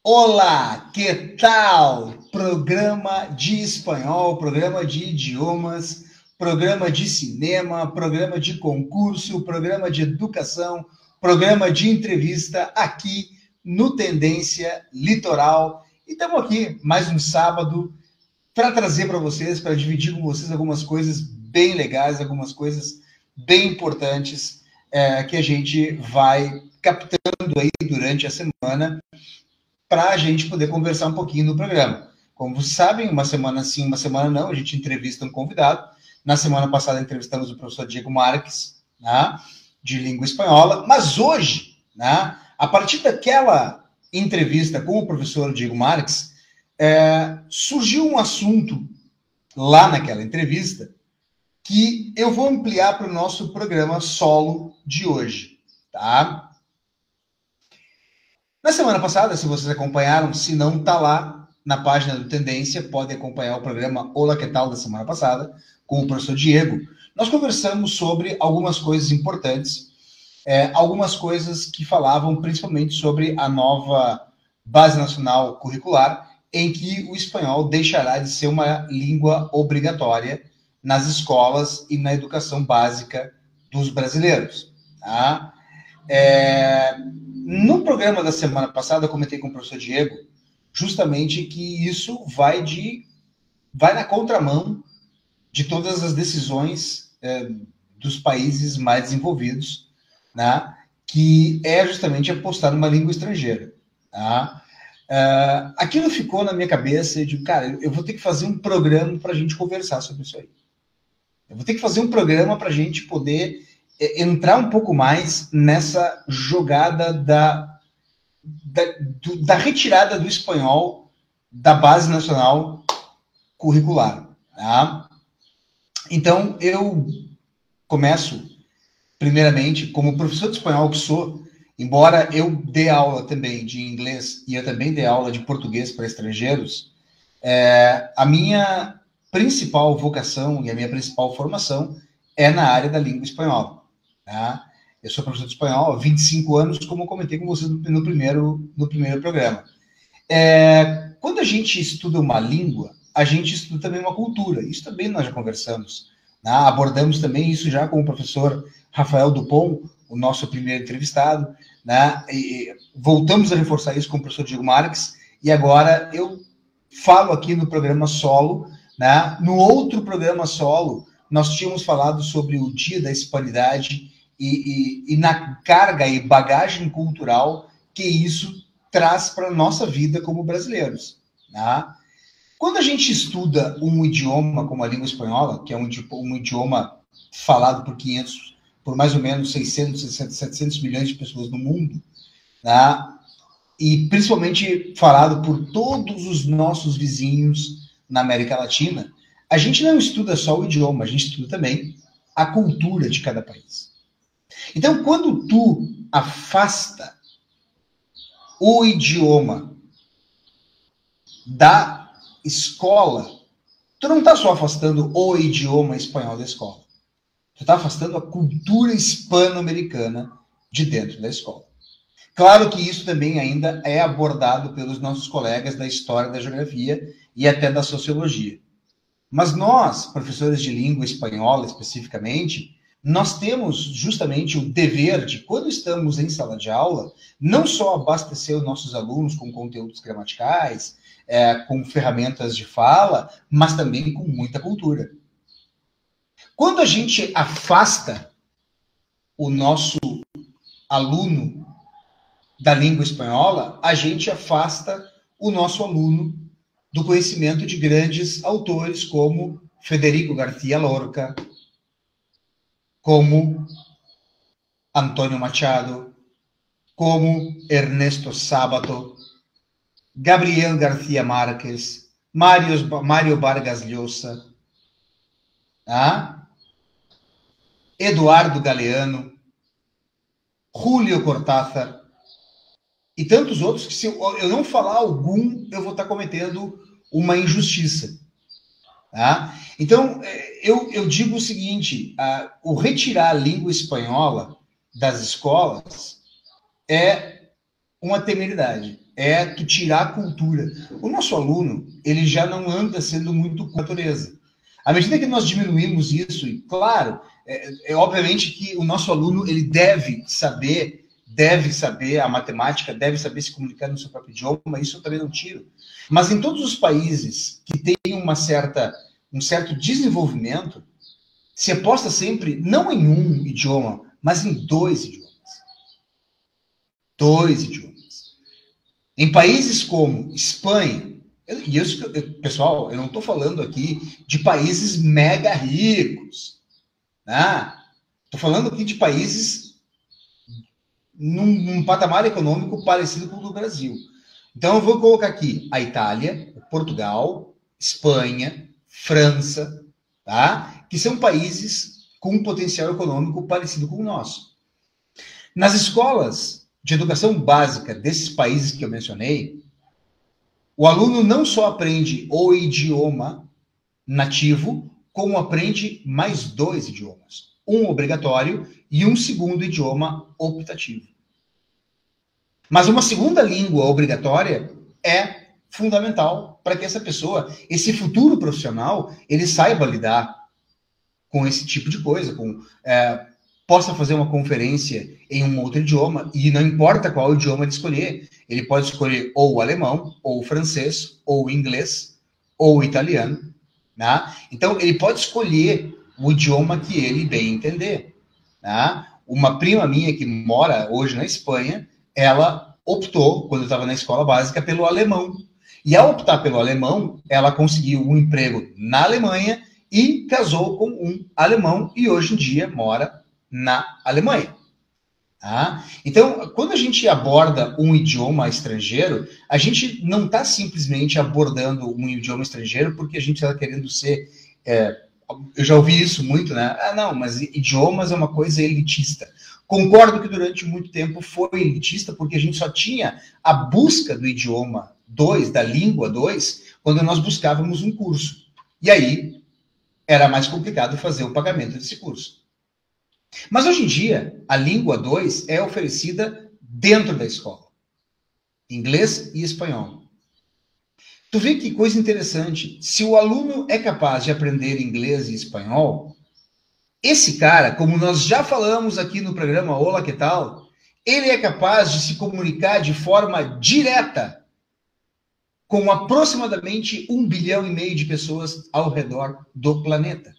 Olá, que tal? Programa de espanhol, programa de idiomas, programa de cinema, programa de concurso, programa de educação, programa de entrevista aqui no Tendência Litoral. E estamos aqui mais um sábado para trazer para vocês, para dividir com vocês algumas coisas bem legais, algumas coisas bem importantes que a gente vai captando aí durante a semana, para a gente poder conversar um pouquinho no programa. Como vocês sabem, uma semana sim, uma semana não, a gente entrevista um convidado. Na semana passada entrevistamos o professor Diego Marques, né, de língua espanhola, mas hoje, né, a partir daquela entrevista com o professor Diego Marques, surgiu um assunto lá naquela entrevista que eu vou ampliar para o nosso programa solo de hoje, tá? Na semana passada, se vocês acompanharam, se não está lá na página do Tendência, pode acompanhar o programa Olá, que tal da semana passada, com o professor Diego. Nós conversamos sobre algumas coisas importantes, algumas coisas que falavam principalmente sobre a nova Base Nacional Curricular, em que o espanhol deixará de ser uma língua obrigatória nas escolas e na educação básica dos brasileiros. Tá? No programa da semana passada, eu comentei com o professor Diego justamente que isso vai na contramão de todas as decisões dos países mais desenvolvidos, né, que é justamente apostar numa língua estrangeira. Tá? Aquilo ficou na minha cabeça, eu digo, cara, eu vou ter que fazer um programa para a gente conversar sobre isso aí. Eu vou ter que fazer um programa para a gente poder entrar um pouco mais nessa jogada da retirada do espanhol da Base Nacional Curricular. Tá? Então, eu começo, primeiramente, como professor de espanhol que sou, embora eu dê aula também de inglês e eu também dê aula de português para estrangeiros, a minha principal vocação e a minha principal formação é na área da língua espanhola. Tá? Eu sou professor de espanhol há 25 anos, como eu comentei com vocês no primeiro programa. Quando a gente estuda uma língua, a gente estuda também uma cultura. Isso também nós já conversamos. Né? Abordamos também isso já com o professor Rafael Dupont, o nosso primeiro entrevistado. Né? E voltamos a reforçar isso com o professor Diego Marques. E agora eu falo aqui no programa solo. Né? No outro programa solo, nós tínhamos falado sobre o Dia da Hispanidade e na carga e bagagem cultural que isso traz para a nossa vida como brasileiros. Tá? Quando a gente estuda um idioma como a língua espanhola, que é um idioma falado por mais ou menos 600, 700 milhões de pessoas no mundo, tá? E principalmente falado por todos os nossos vizinhos na América Latina, a gente não estuda só o idioma, a gente estuda também a cultura de cada país. Então, quando tu afasta o idioma da escola, tu não está só afastando o idioma espanhol da escola. Tu está afastando a cultura hispano-americana de dentro da escola. Claro que isso também ainda é abordado pelos nossos colegas da história, da geografia e até da sociologia. Mas nós, professores de língua espanhola especificamente, nós temos justamente o dever de, quando estamos em sala de aula, não só abastecer os nossos alunos com conteúdos gramaticais, com ferramentas de fala, mas também com muita cultura. Quando a gente afasta o nosso aluno da língua espanhola, a gente afasta o nosso aluno do conhecimento de grandes autores como Federico García Lorca, como Antônio Machado, como Ernesto Sábato, Gabriel García Márquez, Mário Vargas Llosa, tá? Eduardo Galeano, Julio Cortázar e tantos outros que, se eu não falar algum, eu vou estar cometendo uma injustiça. Tá? Então, eu digo o seguinte, o retirar a língua espanhola das escolas é uma temeridade. é tu tirar a cultura. O nosso aluno, ele já não anda sendo muito com a natureza. À medida que nós diminuímos isso, e claro, obviamente que o nosso aluno, ele deve saber a matemática, deve saber se comunicar no seu próprio idioma, isso eu também não tiro. Mas em todos os países que têm um certo desenvolvimento, se aposta sempre, não em um idioma, mas em dois idiomas. Dois idiomas. Em países como Espanha, pessoal, eu não estou falando aqui de países mega ricos, né? Estou falando aqui de países num patamar econômico parecido com o do Brasil. Então, eu vou colocar aqui a Itália, Portugal, Espanha, França, tá? Que são países com um potencial econômico parecido com o nosso. Nas escolas de educação básica desses países que eu mencionei, o aluno não só aprende o idioma nativo, como aprende mais dois idiomas. Um obrigatório e um segundo idioma optativo. Mas uma segunda língua obrigatória é fundamental para que essa pessoa, esse futuro profissional, ele saiba lidar com esse tipo de coisa, possa fazer uma conferência em um outro idioma, e não importa qual idioma ele escolher, ele pode escolher ou o alemão, ou o francês, ou o inglês, ou o italiano, né? Então, ele pode escolher o idioma que ele bem entender, né? Uma prima minha que mora hoje na Espanha, ela optou, quando eu estava na escola básica, pelo alemão. E ao optar pelo alemão, ela conseguiu um emprego na Alemanha e casou com um alemão e hoje em dia mora na Alemanha. Tá? Então, quando a gente aborda um idioma estrangeiro, a gente não está simplesmente abordando um idioma estrangeiro porque a gente está querendo ser... eu já ouvi isso muito, né? Ah, não, mas idiomas é uma coisa elitista. Concordo que durante muito tempo foi elitista porque a gente só tinha a busca do idioma 2, da língua 2, quando nós buscávamos um curso. E aí era mais complicado fazer o pagamento desse curso. Mas hoje em dia, a língua 2 é oferecida dentro da escola. Inglês e espanhol. Tu vê que coisa interessante. Se o aluno é capaz de aprender inglês e espanhol, esse cara, como nós já falamos aqui no programa Olá, que tal? Ele é capaz de se comunicar de forma direta com aproximadamente 1,5 bilhão de pessoas ao redor do planeta.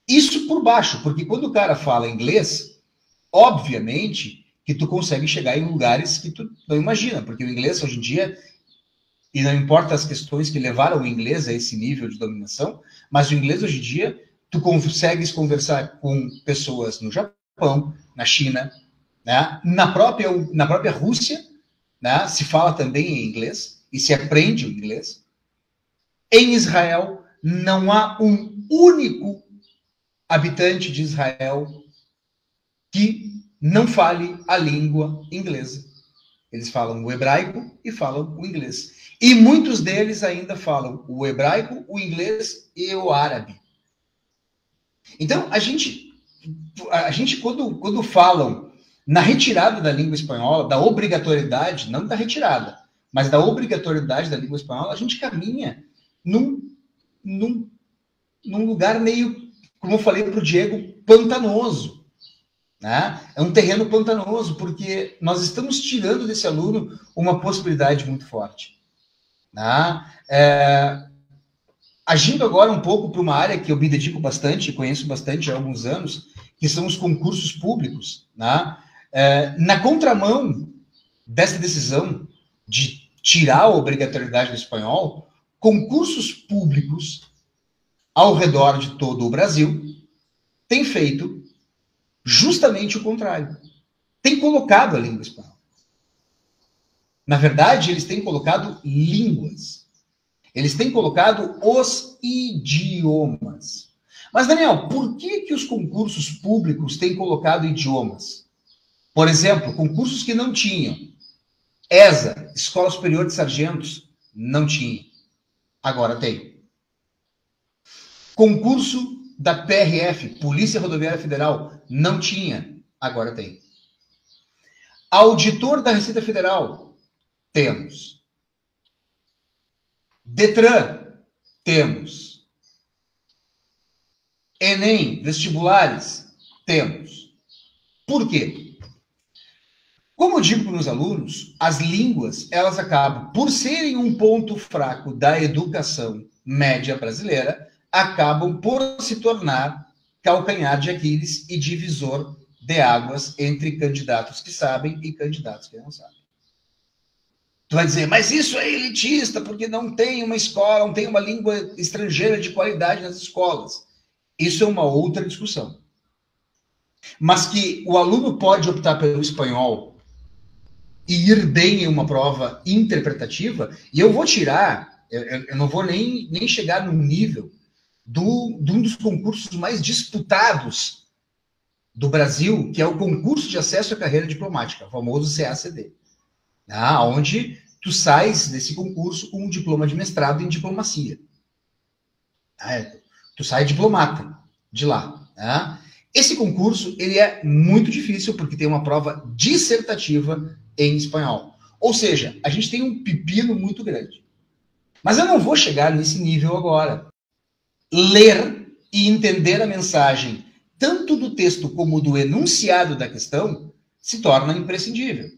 Isso por baixo, porque quando o cara fala inglês, obviamente que tu consegue chegar em lugares que tu não imagina, porque o inglês hoje em dia, e não importa as questões que levaram o inglês a esse nível de dominação, mas o inglês hoje em dia, tu consegues conversar com pessoas no Japão, na China, né? Na própria Rússia, né? Se fala também em inglês, e se aprende o inglês. Em Israel, não há um único habitante de Israel que não fale a língua inglesa. Eles falam o hebraico e falam o inglês. E muitos deles ainda falam o hebraico, o inglês e o árabe. Então, a gente quando falam na retirada da língua espanhola, da obrigatoriedade, não da retirada, mas da obrigatoriedade da língua espanhola, a gente caminha num lugar meio, como eu falei para o Diego, pantanoso. Né? É um terreno pantanoso, porque nós estamos tirando desse aluno uma possibilidade muito forte. Né? Agindo agora um pouco para uma área que eu me dedico bastante, conheço bastante há alguns anos, que são os concursos públicos. Né? Na contramão dessa decisão de tirar a obrigatoriedade do espanhol, concursos públicos ao redor de todo o Brasil têm feito justamente o contrário. Tem colocado a língua espanhola. Na verdade, eles têm colocado línguas. Eles têm colocado os idiomas. Mas, Daniel, por que os concursos públicos têm colocado idiomas? Por exemplo, concursos que não tinham. ESA, Escola Superior de Sargentos, não tinha. Agora tem. Concurso da PRF, Polícia Rodoviária Federal, não tinha. Agora tem. Auditor da Receita Federal, temos. Detran, temos. Enem, vestibulares, temos. Por quê? Como eu digo para os alunos, as línguas, elas acabam, por serem um ponto fraco da educação média brasileira, acabam por se tornar calcanhar de Aquiles e divisor de águas entre candidatos que sabem e candidatos que não sabem. Tu vai dizer, mas isso é elitista, porque não tem uma escola, não tem uma língua estrangeira de qualidade nas escolas. Isso é uma outra discussão. Mas que o aluno pode optar pelo espanhol e ir bem em uma prova interpretativa, e eu vou tirar, eu não vou nem chegar no nível de um dos concursos mais disputados do Brasil, que é o concurso de acesso à carreira diplomática, o famoso CACD, onde tu sais desse concurso com um diploma de mestrado em diplomacia. Tu sai diplomata de lá. Esse concurso ele é muito difícil porque tem uma prova dissertativa em espanhol. Ou seja, a gente tem um pepino muito grande. Mas eu não vou chegar nesse nível agora. Ler e entender a mensagem, tanto do texto como do enunciado da questão, se torna imprescindível.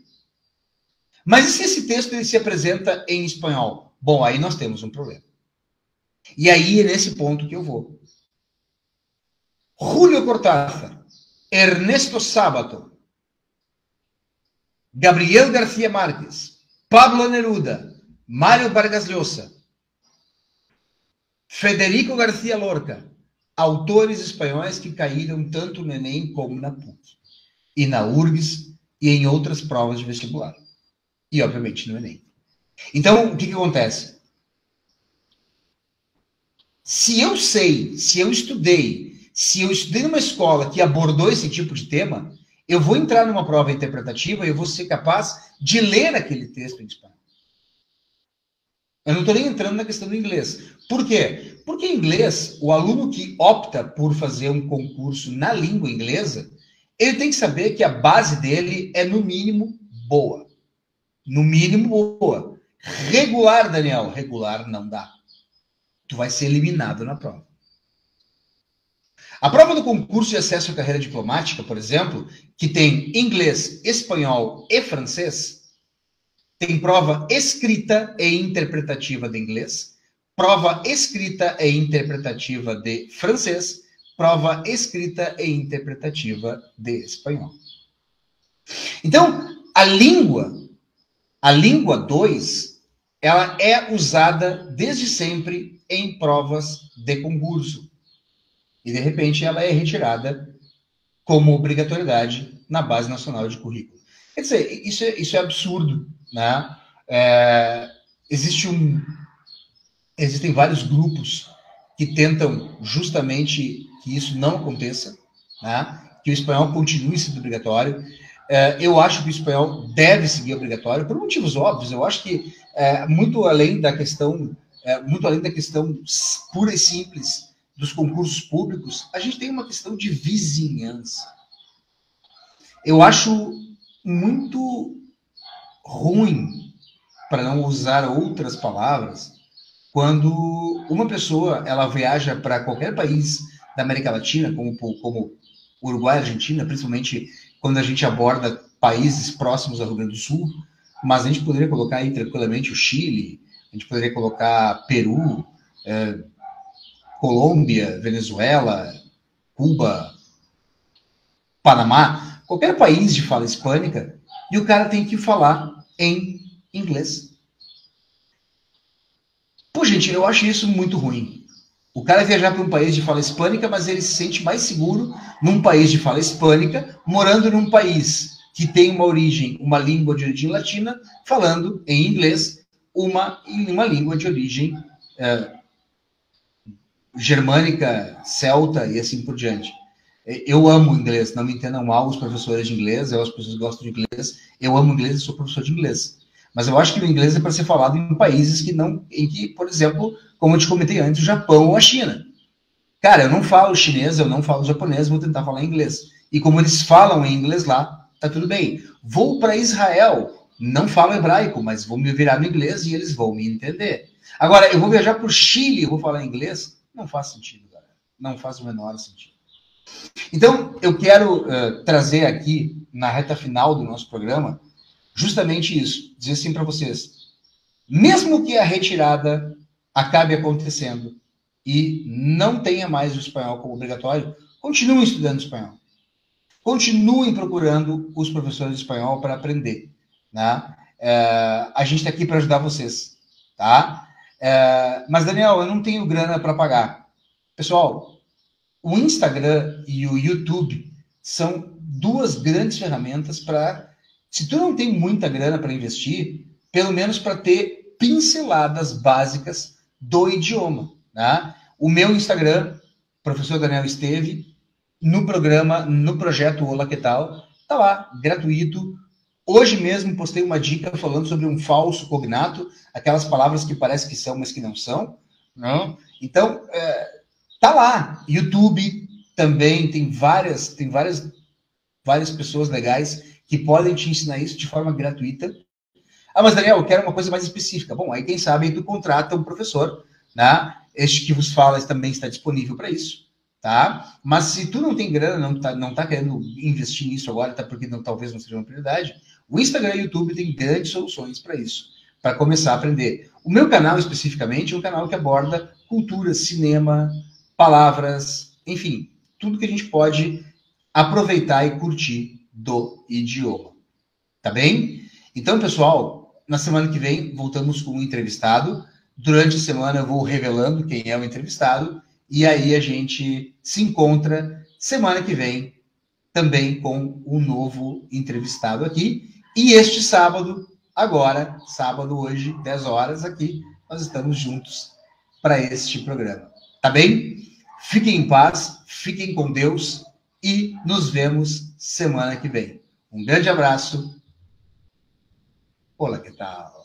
Mas e se esse texto ele se apresenta em espanhol? Bom, aí nós temos um problema. E aí é nesse ponto que eu vou. Julio Cortázar, Ernesto Sábato, Gabriel García Márquez, Pablo Neruda, Mário Vargas Llosa, Federico García Lorca, autores espanhóis que caíram tanto no Enem como na PUC, e na URGS e em outras provas de vestibular. E, obviamente, no Enem. Então, o que acontece? Se eu sei, se eu estudei numa escola que abordou esse tipo de tema, eu vou entrar numa prova interpretativa e eu vou ser capaz de ler aquele texto em espanhol. Eu não estou nem entrando na questão do inglês. Por quê? Porque em inglês, o aluno que opta por fazer um concurso na língua inglesa, ele tem que saber que a base dele é, no mínimo, boa. No mínimo, boa. Regular, Daniel. Regular não dá. Tu vai ser eliminado na prova. A prova do concurso de acesso à carreira diplomática, por exemplo, que tem inglês, espanhol e francês, tem prova escrita e interpretativa de inglês, prova escrita e interpretativa de francês, prova escrita e interpretativa de espanhol. Então, a língua 2, ela é usada desde sempre em provas de concurso. E, de repente, ela é retirada como obrigatoriedade na Base Nacional de Currículo. Quer dizer, isso é absurdo, né? Existem vários grupos que tentam justamente que isso não aconteça, né? Que o espanhol continue sendo obrigatório. Eu acho que o espanhol deve seguir obrigatório por motivos óbvios. Eu acho que muito além da questão pura e simples dos concursos públicos, a gente tem uma questão de vizinhança. Eu acho muito ruim, para não usar outras palavras, quando uma pessoa ela viaja para qualquer país da América Latina, como Uruguai, Argentina, principalmente quando a gente aborda países próximos ao Rio Grande do Sul, mas a gente poderia colocar aí tranquilamente o Chile, a gente poderia colocar Peru, Colômbia, Venezuela, Cuba, Panamá, qualquer país de fala hispânica, e o cara tem que falar em inglês. Pô, gente, eu acho isso muito ruim. O cara viajar para um país de fala hispânica, mas ele se sente mais seguro num país de fala hispânica, morando num país que tem uma língua de origem latina, falando em inglês, uma língua de origem germânica, celta e assim por diante. Eu amo inglês, não me entendam mal os professores de inglês, as pessoas gostam de inglês, eu amo inglês e sou professor de inglês. Mas eu acho que o inglês é para ser falado em países em que, por exemplo, como eu te comentei antes, o Japão ou a China. Cara, eu não falo chinês, eu não falo japonês, vou tentar falar inglês. E como eles falam em inglês lá, tá tudo bem. Vou para Israel, não falo hebraico, mas vou me virar no inglês e eles vão me entender. Agora, eu vou viajar para o Chile, eu vou falar inglês? Não faz sentido, galera. Não faz o menor sentido. Então, eu quero trazer aqui, na reta final do nosso programa, justamente isso. Dizer assim para vocês. Mesmo que a retirada acabe acontecendo e não tenha mais o espanhol como obrigatório, continuem estudando espanhol. Continuem procurando os professores de espanhol para aprender. Né? A gente está aqui para ajudar vocês. Tá? Mas, Daniel, eu não tenho grana para pagar. Pessoal, o Instagram e o YouTube são duas grandes ferramentas para, se tu não tem muita grana para investir, pelo menos para ter pinceladas básicas do idioma. Né? O meu Instagram, professor Daniel Esteve, no programa, no projeto Olá Que Tal, tá lá, gratuito. Hoje mesmo postei uma dica falando sobre um falso cognato, aquelas palavras que parece que são, mas que não são. Não? Então, tá lá. YouTube também tem várias pessoas legais que podem te ensinar isso de forma gratuita. Ah, mas Daniel, eu quero uma coisa mais específica. Bom, aí quem sabe aí tu contrata um professor, né? Este que vos fala também está disponível para isso, tá? Mas se tu não tem grana, não tá querendo investir nisso agora, tá? Porque talvez não seja uma prioridade, o Instagram e o YouTube tem grandes soluções para isso, para começar a aprender. O meu canal, especificamente, é um canal que aborda cultura, cinema, palavras, enfim, tudo que a gente pode aproveitar e curtir do idioma. Tá bem? Então, pessoal, na semana que vem voltamos com um entrevistado. Durante a semana eu vou revelando quem é o entrevistado e aí a gente se encontra semana que vem também com um novo entrevistado aqui. E este sábado, agora, sábado hoje, 10 horas aqui, nós estamos juntos para este programa. Tá bem? Fiquem em paz, fiquem com Deus e nos vemos semana que vem. Um grande abraço. Olá, que tal?